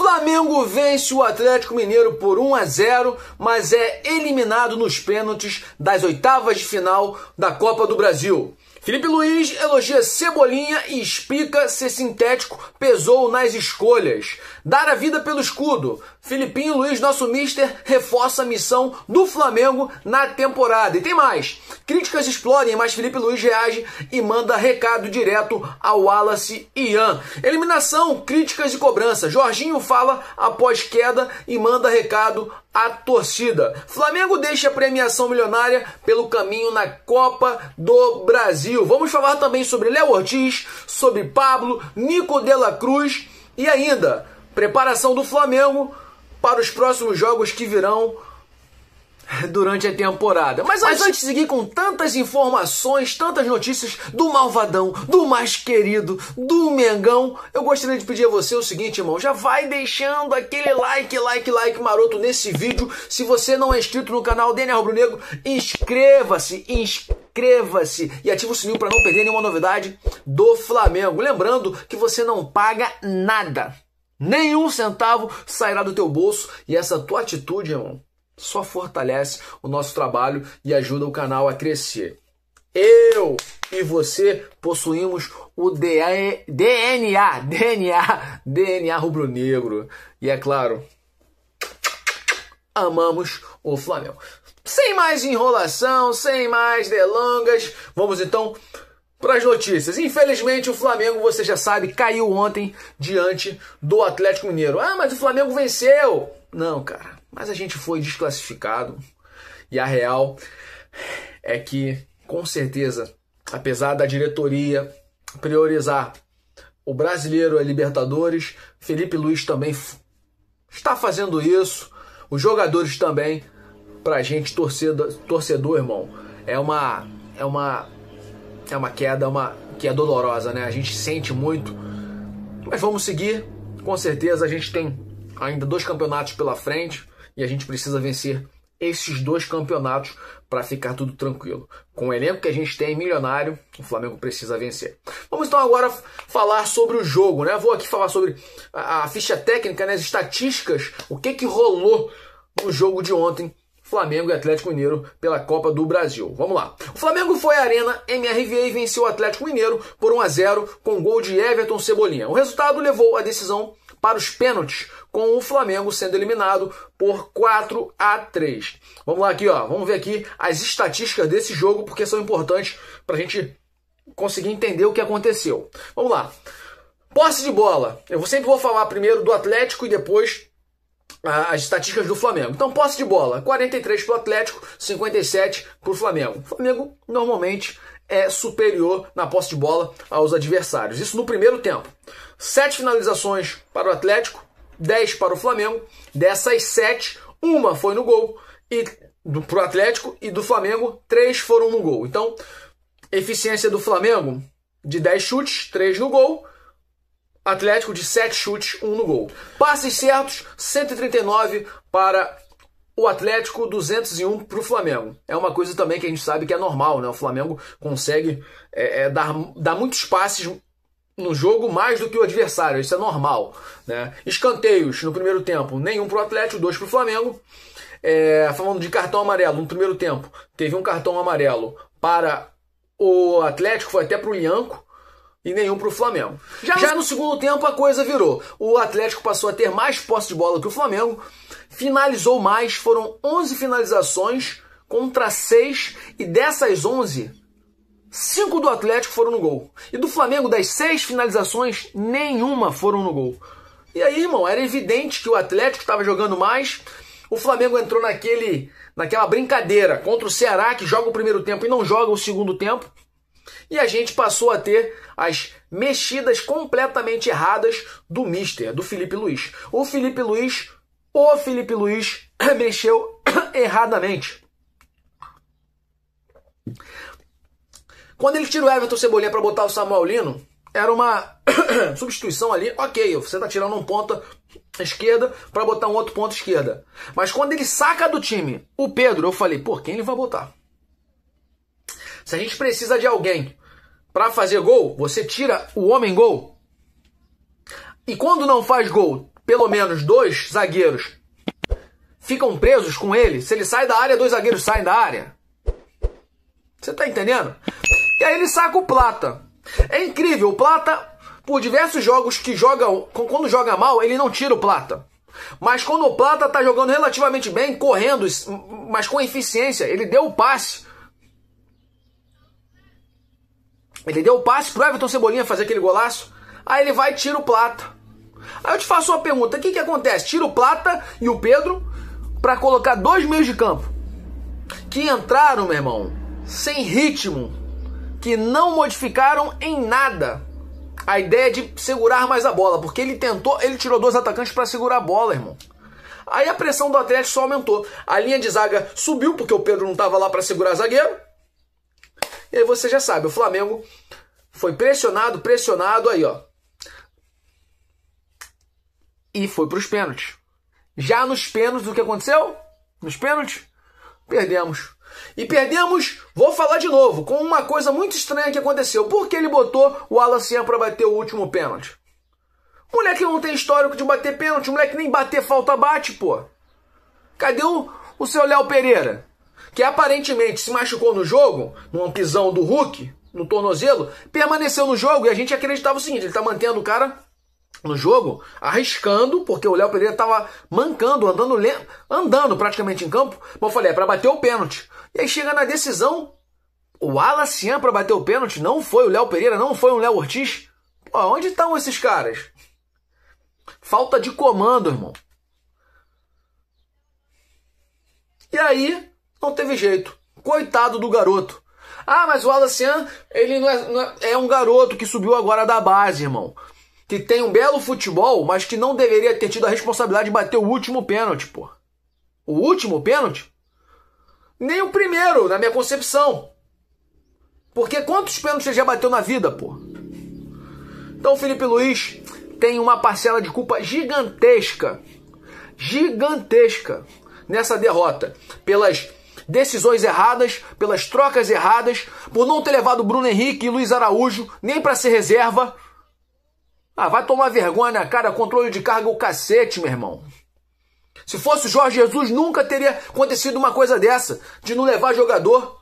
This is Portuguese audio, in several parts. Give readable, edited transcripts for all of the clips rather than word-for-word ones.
Flamengo vence o Atlético Mineiro por 1-0, mas é eliminado nos pênaltis das oitavas de final da Copa do Brasil. Felipe Luiz elogia Cebolinha e explica se sintético pesou nas escolhas. Dar a vida pelo escudo. Filipinho Luiz, nosso mister, reforça a missão do Flamengo na temporada. E tem mais. Críticas explodem, mas Felipe Luiz reage e manda recado direto ao Wallace e Ian. Eliminação, críticas e cobrança. Jorginho fala após queda e manda recado à torcida. Flamengo deixa a premiação milionária pelo caminho na Copa do Brasil. Vamos falar também sobre Léo Ortiz, sobre Pablo, Nico de la Cruz e ainda preparação do Flamengo para os próximos jogos que virão durante a temporada. Mas antes de seguir com tantas informações, tantas notícias do malvadão, do mais querido, do Mengão, eu gostaria de pedir a você o seguinte, irmão, já vai deixando aquele like maroto nesse vídeo. Se você não é inscrito no canal DNA Rubro Negro, inscreva-se e ative o sininho para não perder nenhuma novidade do Flamengo. Lembrando que você não paga nada, nenhum centavo sairá do teu bolso e essa tua atitude, irmão, só fortalece o nosso trabalho e ajuda o canal a crescer. Eu e você possuímos o DNA rubro-negro. E é claro, amamos o Flamengo. Sem mais enrolação, sem mais delongas, vamos então para as notícias. Infelizmente o Flamengo, você já sabe, caiu ontem diante do Atlético Mineiro. Ah, mas o Flamengo venceu. Não, cara. Mas a gente foi desclassificado e a real é que, com certeza, apesar da diretoria priorizar o brasileiro e a Libertadores, Felipe Luiz também está fazendo isso, os jogadores também, pra gente torcedor, irmão, é uma queda que é dolorosa, né? A gente sente muito, mas vamos seguir, com certeza a gente tem ainda 2 campeonatos pela frente, e a gente precisa vencer esses 2 campeonatos para ficar tudo tranquilo. Com o elenco que a gente tem milionário, o Flamengo precisa vencer. Vamos então agora falar sobre o jogo, né? Vou aqui falar sobre a ficha técnica, né? As estatísticas, o que rolou no jogo de ontem, Flamengo e Atlético Mineiro pela Copa do Brasil. Vamos lá. O Flamengo foi à Arena MRV e venceu o Atlético Mineiro por 1-0 com gol de Everton Cebolinha. O resultado levou a decisão para os pênaltis, com o Flamengo sendo eliminado por 4-3. Vamos lá aqui, ó. Vamos ver aqui as estatísticas desse jogo, porque são importantes para a gente conseguir entender o que aconteceu. Vamos lá. Posse de bola. Eu sempre vou falar primeiro do Atlético e depois as estatísticas do Flamengo. Então, posse de bola, 43 para o Atlético, 57 para o Flamengo. O Flamengo normalmente é superior na posse de bola aos adversários. Isso no primeiro tempo. 7 finalizações para o Atlético, 10 para o Flamengo. Dessas 7, uma foi no gol para o Atlético e do Flamengo, 3 foram no gol. Então, eficiência do Flamengo de 10 chutes, 3 no gol. Atlético de 7 chutes, 1 no gol. Passes certos, 139 para o Atlético, 201 para o Flamengo. É uma coisa também que a gente sabe que é normal, né? O Flamengo consegue dar muitos passes no jogo mais do que o adversário. Isso é normal, né? Escanteios no primeiro tempo, nenhum para o Atlético, 2 para o Flamengo. Falando de cartão amarelo, no primeiro tempo teve um cartão amarelo para o Atlético, foi até para o Lianco, e nenhum para o Flamengo. Já no segundo tempo a coisa virou. O Atlético passou a ter mais posse de bola que o Flamengo, finalizou mais, foram 11 finalizações contra 6, e dessas 11, 5 do Atlético foram no gol. E do Flamengo, das 6 finalizações, nenhuma foram no gol. E aí, irmão, era evidente que o Atlético estava jogando mais. O Flamengo entrou naquela brincadeira contra o Ceará, que joga o primeiro tempo e não joga o segundo tempo. E a gente passou a ter as mexidas completamente erradas do mister, do Felipe Luiz. O Felipe Luiz mexeu erradamente. Quando ele tira o Everton Cebolinha para botar o Samuel Lino, era uma substituição ali, ok, você tá tirando um ponta esquerda para botar um outro ponta esquerda. Mas quando ele saca do time o Pedro, eu falei, pô, quem ele vai botar? Se a gente precisa de alguém para fazer gol, você tira o homem gol. E quando não faz gol, pelo menos 2 zagueiros ficam presos com ele. Se ele sai da área, 2 zagueiros saem da área. Você tá entendendo? E aí ele saca o Plata. É incrível, o Plata, por diversos jogos que joga, quando joga mal, ele não tira o Plata. Mas quando o Plata tá jogando relativamente bem, correndo, mas com eficiência, ele deu o passe. Ele deu o passe pro Everton Cebolinha fazer aquele golaço. Aí ele vai e tira o Plata. Aí eu te faço uma pergunta, o que acontece? Tira o Plata e o Pedro para colocar 2 meios de campo que entraram, meu irmão, sem ritmo, que não modificaram em nada a ideia de segurar mais a bola, porque ele tirou 2 atacantes para segurar a bola, irmão. Aí a pressão do Atlético só aumentou. A linha de zaga subiu, porque o Pedro não estava lá para segurar zagueiro. E aí você já sabe, o Flamengo foi pressionado aí, ó. E foi para os pênaltis. Já nos pênaltis, o que aconteceu? Nos pênaltis, perdemos. E perdemos, vou falar de novo, com uma coisa muito estranha que aconteceu. Por que ele botou o Wallace para bater o último pênalti? O moleque não tem histórico de bater pênalti, o moleque nem bater falta bate, pô. Cadê o seu Léo Pereira? Que aparentemente se machucou no jogo, numa pisão do Hulk, no tornozelo, permaneceu no jogo e a gente acreditava o seguinte, ele tá mantendo o cara no jogo, arriscando, porque o Léo Pereira tava mancando, andando praticamente em campo, mas eu falei, é pra bater o pênalti. E aí chega na decisão, o Wallace para bater o pênalti, não foi o Léo Pereira, não foi o Léo Ortiz. Pô, onde estão esses caras? Falta de comando, irmão. E aí, não teve jeito. Coitado do garoto. Ah, mas o Wallace, ele não é um garoto que subiu agora da base, irmão. Que tem um belo futebol, mas que não deveria ter tido a responsabilidade de bater o último pênalti, pô. O último pênalti? Nem o primeiro, na minha concepção. Porque quantos pênaltis ele já bateu na vida, pô? Então o Felipe Luiz tem uma parcela de culpa gigantesca. Gigantesca nessa derrota. Pelas decisões erradas, pelas trocas erradas, por não ter levado Bruno Henrique e Luiz Araújo nem para ser reserva. Ah, vai tomar vergonha na cara, controle de carga o cacete, meu irmão. Se fosse o Jorge Jesus, nunca teria acontecido uma coisa dessa, de não levar jogador.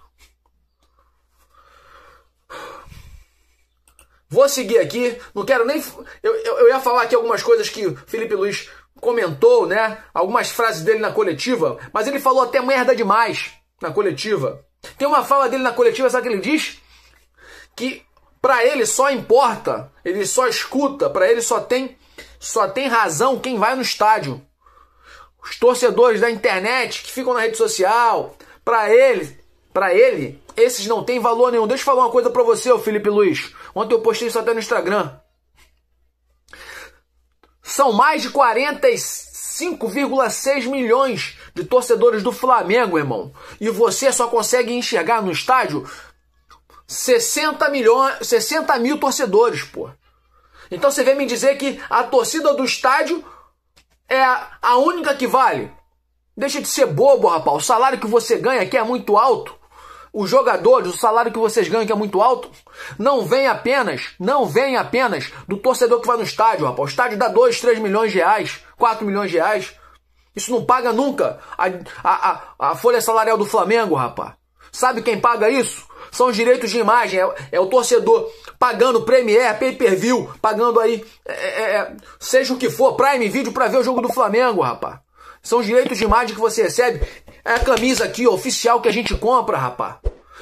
Vou seguir aqui, não quero nem... Eu ia falar aqui algumas coisas que o Felipe Luiz comentou, né? Algumas frases dele na coletiva, mas ele falou até merda demais na coletiva. Tem uma fala dele na coletiva, sabe o que ele diz? Que pra ele só importa, ele só escuta, pra ele só tem razão quem vai no estádio. Os torcedores da internet que ficam na rede social, pra ele, esses não têm valor nenhum. Deixa eu falar uma coisa pra você, ô Felipe Luiz. Ontem eu postei isso até no Instagram. São mais de 45,6 milhões de torcedores do Flamengo, irmão. E você só consegue enxergar no estádio 60 mil torcedores, pô. Então você vem me dizer que a torcida do estádio é a única que vale? Deixa de ser bobo, rapaz. O salário que você ganha aqui é muito alto. Os jogadores, o salário que vocês ganham que é muito alto, não vem apenas do torcedor que vai no estádio, rapaz. O estádio dá 2, 3 milhões de reais, 4 milhões de reais. Isso não paga nunca a folha salarial do Flamengo, rapaz. Sabe quem paga isso? São os direitos de imagem, é o torcedor pagando Premiere, Pay-Per-View, pagando aí, seja o que for, Prime Video pra ver o jogo do Flamengo, rapaz. São os direitos de imagem que você recebe. É a camisa aqui, oficial, que a gente compra, rapaz.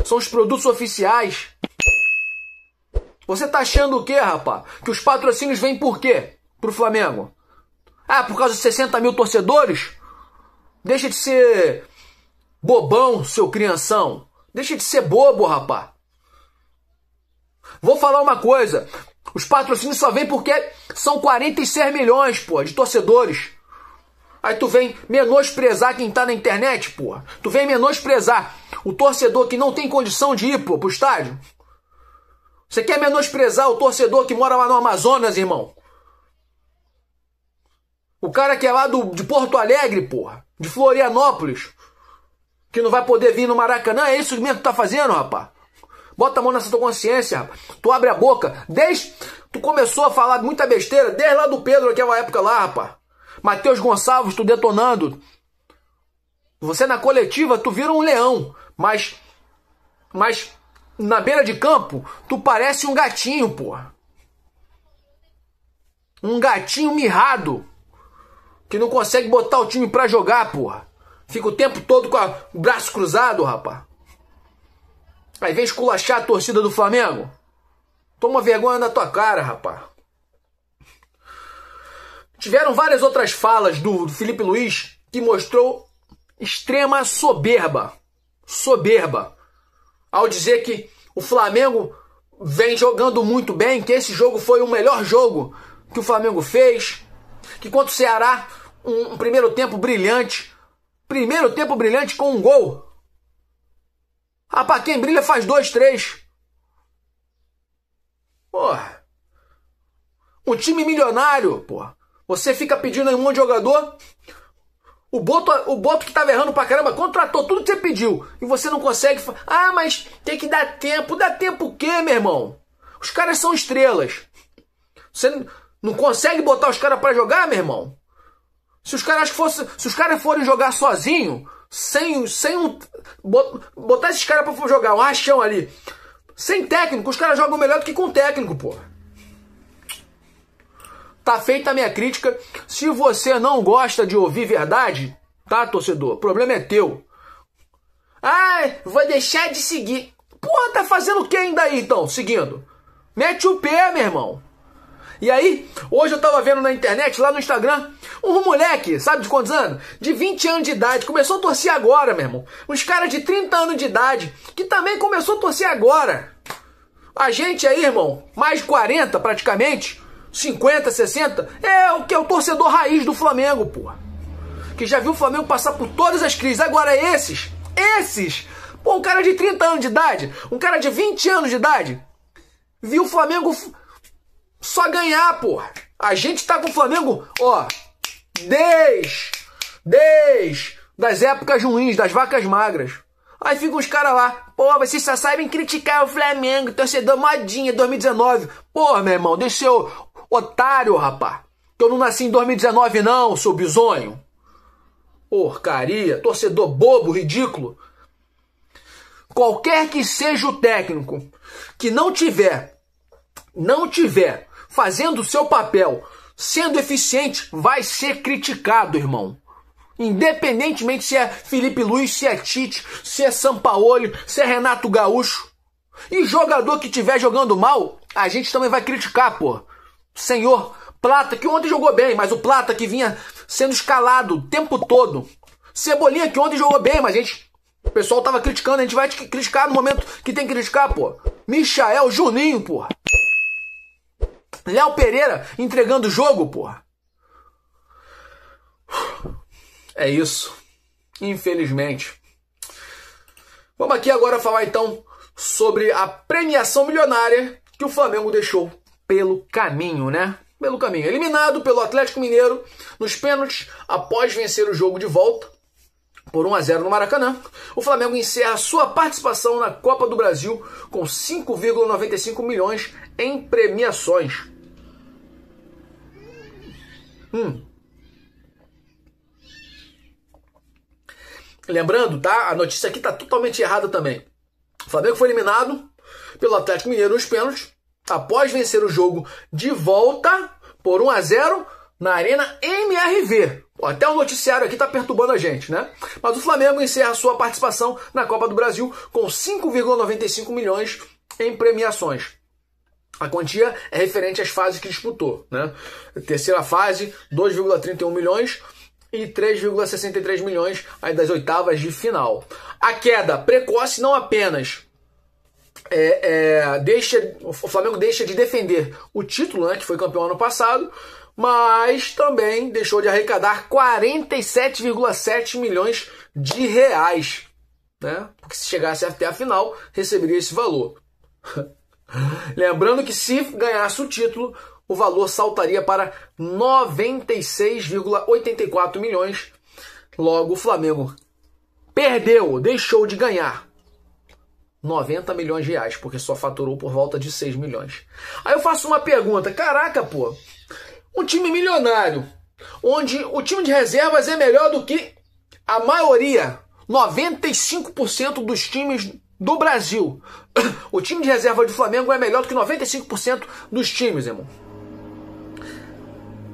São os produtos oficiais. Você tá achando o quê, rapaz? Que os patrocínios vêm por quê? Pro Flamengo? Ah, por causa de 60 mil torcedores? Deixa de ser bobão, seu crianção. Deixa de ser bobo, rapaz. Vou falar uma coisa. Os patrocínios só vêm porque são 46 milhões, pô, de torcedores. Aí tu vem menosprezar quem tá na internet, pô. Tu vem menosprezar o torcedor que não tem condição de ir, pô, pro estádio. Você quer menosprezar o torcedor que mora lá no Amazonas, irmão? O cara que é lá de Porto Alegre, porra. De Florianópolis. Que não vai poder vir no Maracanã. É isso mesmo que tu tá fazendo, rapaz. Bota a mão nessa tua consciência, rapaz. Tu abre a boca. Tu começou a falar muita besteira desde lá do Pedro, naquela época lá, rapaz. Matheus Gonçalves, tu detonando. Você na coletiva, tu vira um leão. Mas na beira de campo, tu parece um gatinho, porra. Um gatinho mirrado. Que não consegue botar o time pra jogar, porra. Fica o tempo todo com o braço cruzado, rapaz. Aí vem esculachar a torcida do Flamengo. Toma vergonha na tua cara, rapaz. Tiveram várias outras falas do Felipe Luiz que mostrou extrema soberba. Soberba. Ao dizer que o Flamengo vem jogando muito bem, que esse jogo foi o melhor jogo que o Flamengo fez, que contra o Ceará, um primeiro tempo brilhante. Primeiro tempo brilhante com um gol. Rapaz, quem brilha faz 2, 3. Porra. Um time milionário, porra. Você fica pedindo aí um monte de jogador. O Boto que tava errando pra caramba, contratou tudo que você pediu. E você não consegue... Ah, mas tem que dar tempo. Dá tempo o quê, meu irmão? Os caras são estrelas. Você não consegue botar os caras pra jogar, meu irmão? Se os caras forem jogar sozinho, botar esses caras pra jogar um rachão ali, sem técnico, os caras jogam melhor do que com técnico, pô. Tá feita a minha crítica. Se você não gosta de ouvir verdade, tá, torcedor? O problema é teu. Ah, vou deixar de seguir. Porra, tá fazendo o que ainda aí, então? Seguindo. Mete o pé, meu irmão. E aí, hoje eu tava vendo na internet, lá no Instagram, um moleque, sabe de quantos anos? De 20 anos de idade, começou a torcer agora, meu irmão. Uns caras de 30 anos de idade, que também começou a torcer agora. A gente aí, irmão, mais de 40 praticamente, 50, 60, é o que é o torcedor raiz do Flamengo, porra. Que já viu o Flamengo passar por todas as crises. Agora esses, pô, um cara de 30 anos de idade, um cara de 20 anos de idade, viu o Flamengo só ganhar, porra. A gente tá com o Flamengo, ó, desde das épocas ruins, das vacas magras. Aí ficam os caras lá, pô, vocês só sabem criticar o Flamengo, torcedor modinha, 2019. Pô, meu irmão, deixa seu otário, rapá. Que eu não nasci em 2019 não, seu bizonho. Porcaria, torcedor bobo, ridículo. Qualquer que seja o técnico que não tiver fazendo o seu papel, sendo eficiente, vai ser criticado, irmão. Independentemente se é Felipe Luiz, se é Tite, se é Sampaoli, se é Renato Gaúcho. E jogador que estiver jogando mal, a gente também vai criticar, pô. Senhor Plata, que ontem jogou bem, mas o Plata que vinha sendo escalado o tempo todo. Cebolinha que ontem jogou bem, mas o pessoal tava criticando, a gente vai criticar no momento que tem que criticar, pô. Michael, Juninho, pô. Léo Pereira entregando o jogo, porra. É isso. Infelizmente. Vamos aqui agora falar então sobre a premiação milionária que o Flamengo deixou pelo caminho, né? Pelo caminho. Eliminado pelo Atlético Mineiro nos pênaltis após vencer o jogo de volta por 1-0 no Maracanã, o Flamengo encerra sua participação na Copa do Brasil com 5,95 milhões em premiações. Lembrando, tá? A notícia aqui tá totalmente errada também. O Flamengo foi eliminado pelo Atlético Mineiro nos pênaltis após vencer o jogo de volta por 1-0 na Arena MRV. Até o noticiário aqui tá perturbando a gente, né? Mas o Flamengo encerra sua participação na Copa do Brasil com 5,95 milhões em premiações. A quantia é referente às fases que disputou, né? Terceira fase, 2,31 milhões e 3,63 milhões aí das oitavas de final. A queda precoce não apenas o Flamengo deixa de defender o título, né, que foi campeão ano passado, mas também deixou de arrecadar 47,7 milhões de reais, né? Porque se chegasse até a final, receberia esse valor. Lembrando que se ganhasse o título, o valor saltaria para 96,84 milhões. Logo, o Flamengo deixou de ganhar 90 milhões de reais, porque só faturou por volta de 6 milhões. Aí eu faço uma pergunta, caraca, pô, um time milionário onde o time de reservas é melhor do que a maioria, 95% dos times do Brasil. O time de reserva do Flamengo é melhor do que 95% dos times, irmão.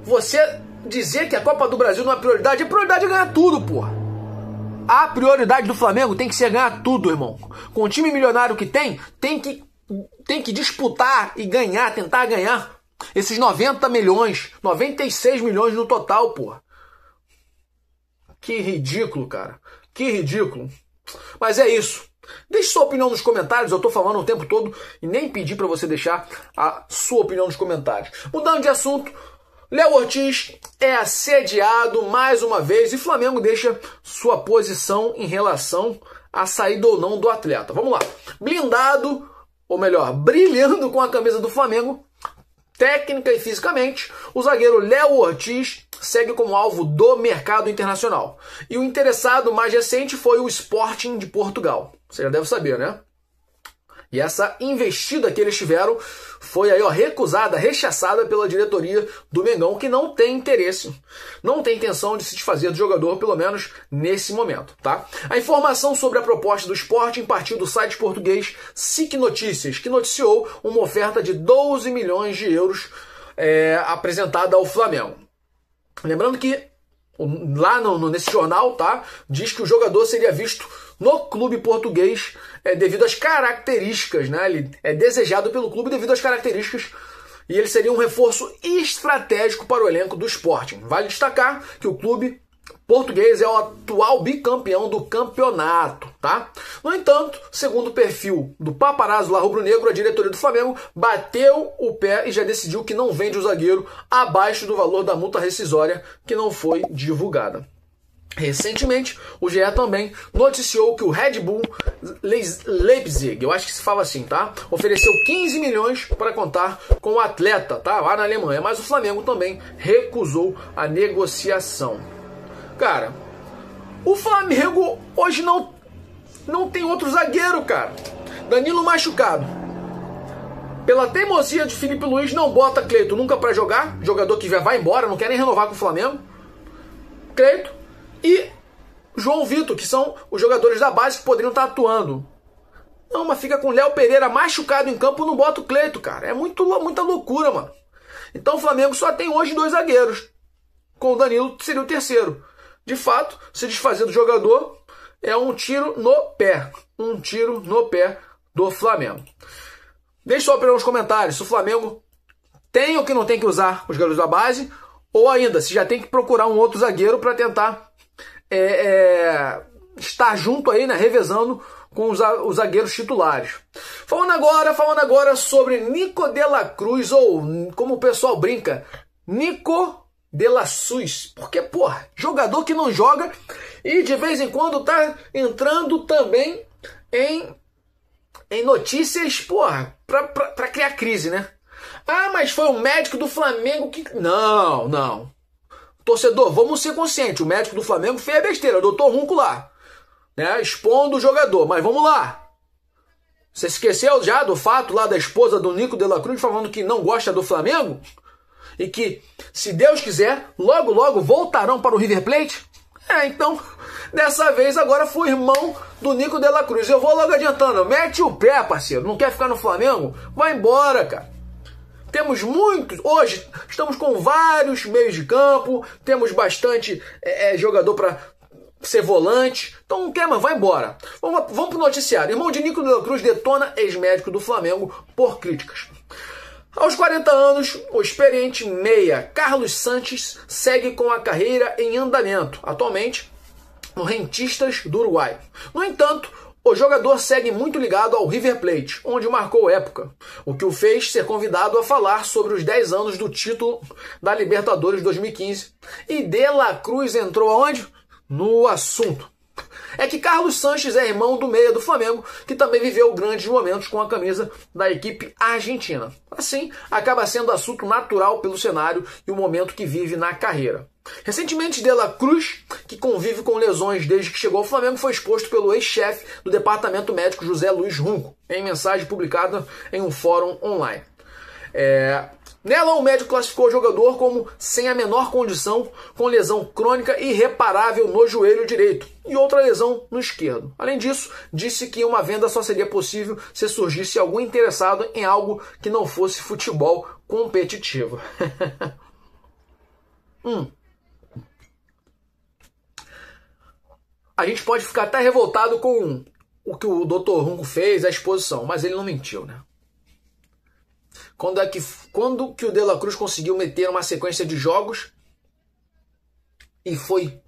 Você dizer que a Copa do Brasil não é prioridade é ganhar tudo, porra. A prioridade do Flamengo tem que ser ganhar tudo, irmão. Com o time milionário que tem que disputar e ganhar, tentar ganhar esses 90 milhões, 96 milhões no total, porra. Que ridículo, cara. Que ridículo. Mas é isso. Deixe sua opinião nos comentários. Eu tô falando o tempo todo e nem pedi pra você deixar a sua opinião nos comentários. Mudando de assunto, Léo Ortiz é assediado mais uma vez e Flamengo deixa sua posição em relação à saída ou não do atleta. Vamos lá. Blindado, ou melhor, brilhando com a camisa do Flamengo, técnica e fisicamente, o zagueiro Léo Ortiz segue como alvo do mercado internacional. E o interessado mais recente foi o Sporting de Portugal. Você já deve saber, né? E essa investida que eles tiveram foi aí, ó, recusada, rechaçada pela diretoria do Mengão, que não tem interesse, não tem intenção de se desfazer do jogador, pelo menos nesse momento, tá? A informação sobre a proposta do Sporting partiu do site português SIC Notícias, que noticiou uma oferta de 12 milhões de euros apresentada ao Flamengo. Lembrando que lá nesse jornal, tá, diz que o jogador seria visto no clube português devido às características, né? Ele é desejado pelo clube devido às características e ele seria um reforço estratégico para o elenco do Sporting. Vale destacar que o clube português é o atual bicampeão do campeonato, tá? No entanto, segundo o perfil do paparazzo lá rubro-negro, a diretoria do Flamengo bateu o pé e já decidiu que não vende o zagueiro abaixo do valor da multa rescisória que não foi divulgada. Recentemente, o GE também noticiou que o Red Bull Leipzig, eu acho que se fala assim, tá? Ofereceu 15 milhões para contar com o atleta, tá? Lá na Alemanha, mas o Flamengo também recusou a negociação. Cara, o Flamengo hoje não tem outro zagueiro, cara. Danilo machucado. Pela teimosia de Felipe Luiz, não bota Cleiton nunca para jogar. Jogador que já vai embora, não quer nem renovar com o Flamengo. Cleiton e João Vitor, que são os jogadores da base que poderiam estar atuando. Não, mas fica com o Léo Pereira machucado em campo, não bota o Cleiton, cara. É muita loucura, mano. Então o Flamengo só tem hoje 2 zagueiros. Com o Danilo seria o terceiro. De fato, se desfazer do jogador é um tiro no pé. Um tiro no pé do Flamengo. Deixe sua opinião nos comentários se o Flamengo tem ou que não tem que usar os garotos da base, ou ainda, se já tem que procurar um outro zagueiro para tentar estar junto aí, né, revezando com os zagueiros titulares. Falando agora sobre Nico de la Cruz, ou como o pessoal brinca, Nico de la Sus, porque, porra, jogador que não joga e de vez em quando tá entrando também em notícias, porra, pra criar crise, né? Ah, mas foi o médico do Flamengo que... Não. Torcedor, vamos ser conscientes, o médico do Flamengo fez a besteira, o doutor Runco lá, né, expondo o jogador, mas vamos lá. Você esqueceu já do fato lá da esposa do Nico de la Cruz falando que não gosta do Flamengo? E que, se Deus quiser, logo voltarão para o River Plate? Então, dessa vez agora foi irmão do Nico de la Cruz. Eu vou logo adiantando, mete o pé, parceiro. Não quer ficar no Flamengo? Vai embora, cara. Temos muitos, hoje estamos com vários meios de campo, temos bastante jogador para ser volante. Então não quer, mas vai embora. Vamos para o noticiário. Irmão de Nico de la Cruz detona ex-médico do Flamengo por críticas. Aos 40 anos, o experiente meia Carlos Sanches segue com a carreira em andamento, atualmente no Rentistas do Uruguai. No entanto, o jogador segue muito ligado ao River Plate, onde marcou época, o que o fez ser convidado a falar sobre os 10 anos do título da Libertadores 2015. E De la Cruz entrou aonde? No assunto. É que Carlos Sanches é irmão do meia do Flamengo, que também viveu grandes momentos com a camisa da equipe argentina. Assim, acaba sendo assunto natural pelo cenário e o momento que vive na carreira. Recentemente, De la Cruz, que convive com lesões desde que chegou ao Flamengo, foi exposto pelo ex-chefe do departamento médico José Luiz Runco, em mensagem publicada em um fórum online. Nela, o médico classificou o jogador como sem a menor condição, com lesão crônica irreparável no joelho direito e outra lesão no esquerdo. Além disso, disse que uma venda só seria possível se surgisse algum interessado em algo que não fosse futebol competitivo. A gente pode ficar até revoltado com o que o Dr. Rungo fez, a exposição, mas ele não mentiu, né? Quando que o De La Cruz conseguiu meter uma sequência de jogos e foi,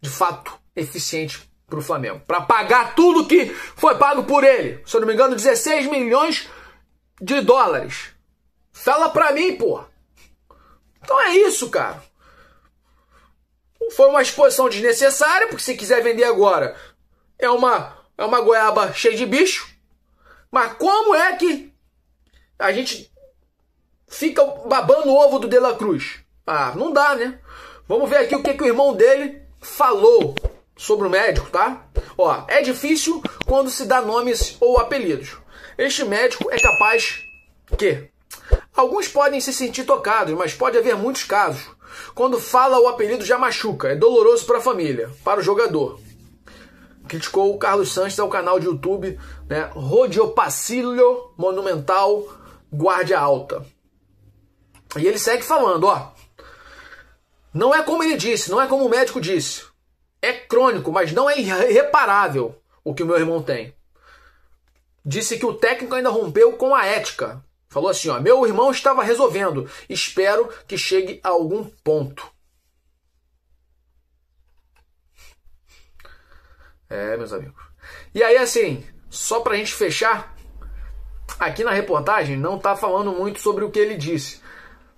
de fato, eficiente para o Flamengo? Para pagar tudo que foi pago por ele. Se eu não me engano, 16 milhões de dólares. Fala pra mim, pô. Então é isso, cara. Foi uma exposição desnecessária, porque se quiser vender agora, é uma goiaba cheia de bicho. Mas como é que a gente fica babando o ovo do De La Cruz? Ah, não dá, né? Vamos ver aqui o que o irmão dele falou sobre o médico, tá? Ó, é difícil quando se dá nomes ou apelidos. Este médico é capaz que alguns podem se sentir tocados, mas pode haver muitos casos. Quando fala o apelido já machuca, é doloroso para a família, para o jogador. Criticou o Carlos Sanches ao canal de YouTube, né? Rodiopacílio Monumental Guarda Alta. E ele segue falando, ó. Não é como ele disse, não é como o médico disse. É crônico, mas não é irreparável o que o meu irmão tem. Disse que o técnico ainda rompeu com a ética. Falou assim, ó, meu irmão estava resolvendo. Espero que chegue a algum ponto. É, meus amigos. E aí, assim, só pra gente fechar, aqui na reportagem não tá falando muito sobre o que ele disse.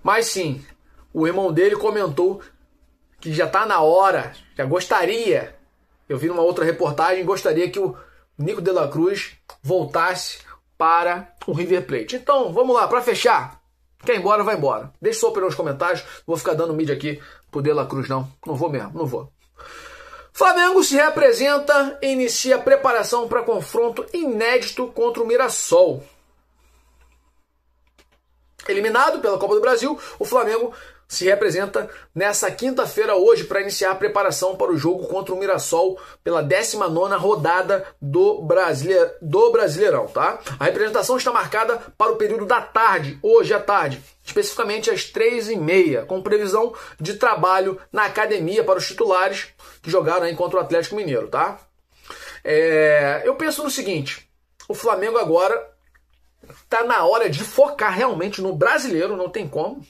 Mas sim, o irmão dele comentou que já tá na hora, já gostaria, eu vi numa outra reportagem, gostaria que o Nico De La Cruz voltasse para o River Plate. Então, vamos lá, para fechar. Quer ir embora, vai embora. Deixa sua opinião nos comentários, não vou ficar dando mídia aqui pro De La Cruz, não. Não vou mesmo, não vou. Flamengo se reapresenta e inicia a preparação para confronto inédito contra o Mirassol. Eliminado pela Copa do Brasil, o Flamengo se representa nessa quinta-feira hoje para iniciar a preparação para o jogo contra o Mirassol pela 19ª rodada do Brasileirão, tá? A representação está marcada para o período da tarde, hoje à tarde, especificamente às 3h30, com previsão de trabalho na academia para os titulares que jogaram aí contra o Atlético Mineiro, tá? Eu penso no seguinte, o Flamengo agora tá na hora de focar realmente no brasileiro, não tem como.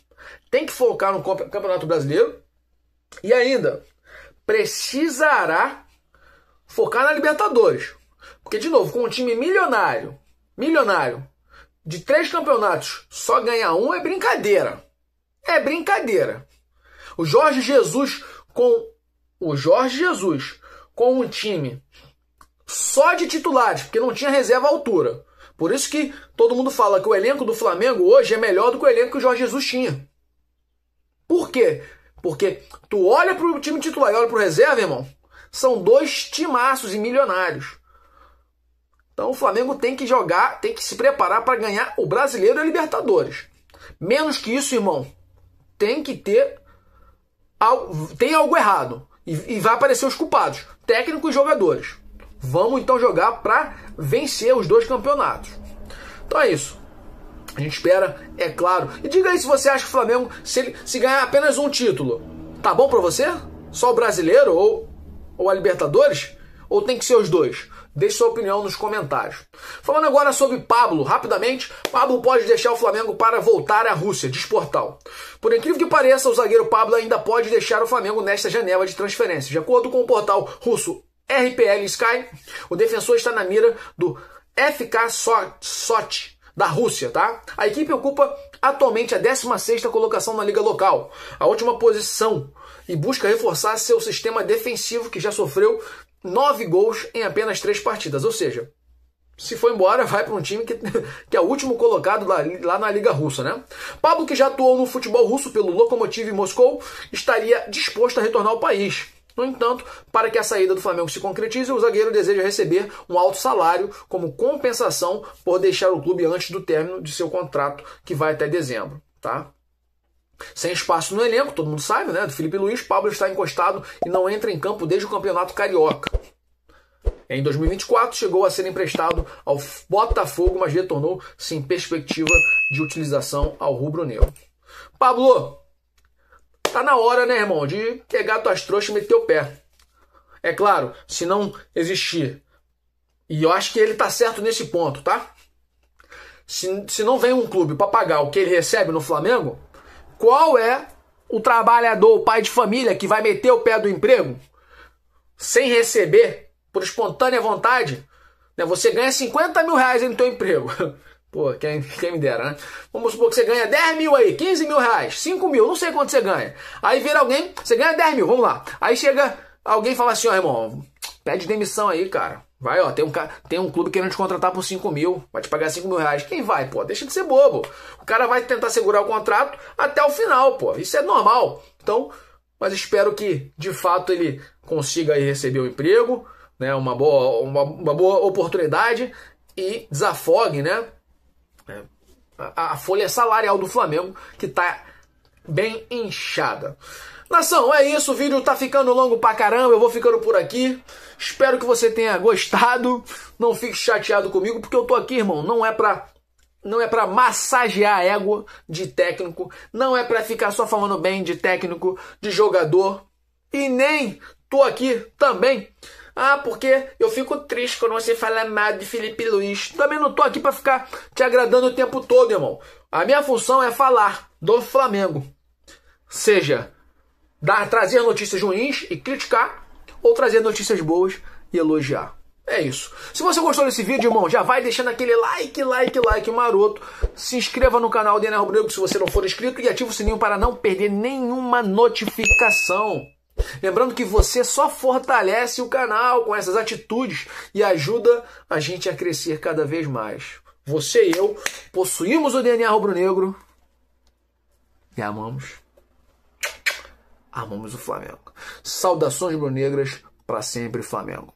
Tem que focar no Campeonato Brasileiro e ainda precisará focar na Libertadores. Porque, de novo, com um time milionário, de 3 campeonatos, só ganhar um é brincadeira. É brincadeira. O Jorge Jesus com um time só de titulares, porque não tinha reserva à altura. Por isso que todo mundo fala que o elenco do Flamengo hoje é melhor do que o elenco que o Jorge Jesus tinha. Por quê? Porque tu olha pro time titular e olha pro reserva, irmão, são 2 timaços e milionários. Então o Flamengo tem que jogar, tem que se preparar para ganhar o Brasileiro e a Libertadores. Menos que isso, irmão, tem algo errado. E vai aparecer os culpados, técnicos e jogadores. Vamos então jogar para vencer os 2 campeonatos. Então é isso. A gente espera, é claro. E diga aí se você acha que o Flamengo, se ganhar apenas um título, tá bom para você? Só o Brasileiro ou a Libertadores? Ou tem que ser os 2? Deixe sua opinião nos comentários. Falando agora sobre Pablo, rapidamente, Pablo pode deixar o Flamengo para voltar à Rússia, diz Portal. Por incrível que pareça, o zagueiro Pablo ainda pode deixar o Flamengo nesta janela de transferência. De acordo com o portal russo RPL Sky, o defensor está na mira do FK Sochi da Rússia, tá? A equipe ocupa atualmente a 16ª colocação na liga local, a última posição, e busca reforçar seu sistema defensivo que já sofreu 9 gols em apenas 3 partidas. Ou seja, se for embora, vai para um time que é o último colocado lá na liga russa, né? Pablo, que já atuou no futebol russo pelo Lokomotiv Moscou, estaria disposto a retornar ao país. No entanto, para que a saída do Flamengo se concretize, o zagueiro deseja receber um alto salário como compensação por deixar o clube antes do término de seu contrato, que vai até dezembro. tá? Sem espaço no elenco, todo mundo sabe, né? Do Felipe Luiz, Pablo está encostado e não entra em campo desde o Campeonato Carioca. Em 2024, chegou a ser emprestado ao Botafogo, mas retornou sem perspectiva de utilização ao rubro-negro. Pablo, tá na hora, né, irmão, de pegar tuas trouxas e meter o pé. É claro, se não existir, e eu acho que ele tá certo nesse ponto, tá? Se não vem um clube para pagar o que ele recebe no Flamengo, qual é o trabalhador, o pai de família que vai meter o pé do emprego sem receber, por espontânea vontade? Né? Você ganha 50 mil reais no teu emprego. Pô, quem me dera, né? Vamos supor que você ganha 10 mil aí, 15 mil reais, 5 mil, não sei quanto você ganha. Aí vira alguém, você ganha 10 mil, vamos lá. Aí chega alguém e fala assim, ó, irmão, pede demissão aí, cara. Vai, ó, tem um clube querendo te contratar por 5 mil, vai te pagar 5 mil reais. Quem vai, pô? Deixa de ser bobo. O cara vai tentar segurar o contrato até o final, pô. Isso é normal. Então, mas espero que, de fato, ele consiga aí receber o emprego, né? Uma boa oportunidade e desafogue, né? A folha salarial do Flamengo, que tá bem inchada. Nação, é isso, o vídeo tá ficando longo pra caramba, eu vou ficando por aqui. Espero que você tenha gostado. Não fique chateado comigo, porque eu tô aqui, irmão, não é pra massagear a égua de técnico, não é pra ficar só falando bem de técnico, de jogador, e nem tô aqui também porque eu fico triste quando você fala mal de Felipe Luiz. Também não tô aqui pra ficar te agradando o tempo todo, irmão. A minha função é falar do Flamengo. Seja trazer notícias ruins e criticar, ou trazer notícias boas e elogiar. É isso. Se você gostou desse vídeo, irmão, já vai deixando aquele like maroto. Se inscreva no canal DNA Rubro Negro se você não for inscrito e ativa o sininho para não perder nenhuma notificação. Lembrando que você só fortalece o canal com essas atitudes e ajuda a gente a crescer cada vez mais. Você e eu possuímos o DNA rubro-negro e amamos o Flamengo. Saudações rubro-negras, para sempre Flamengo.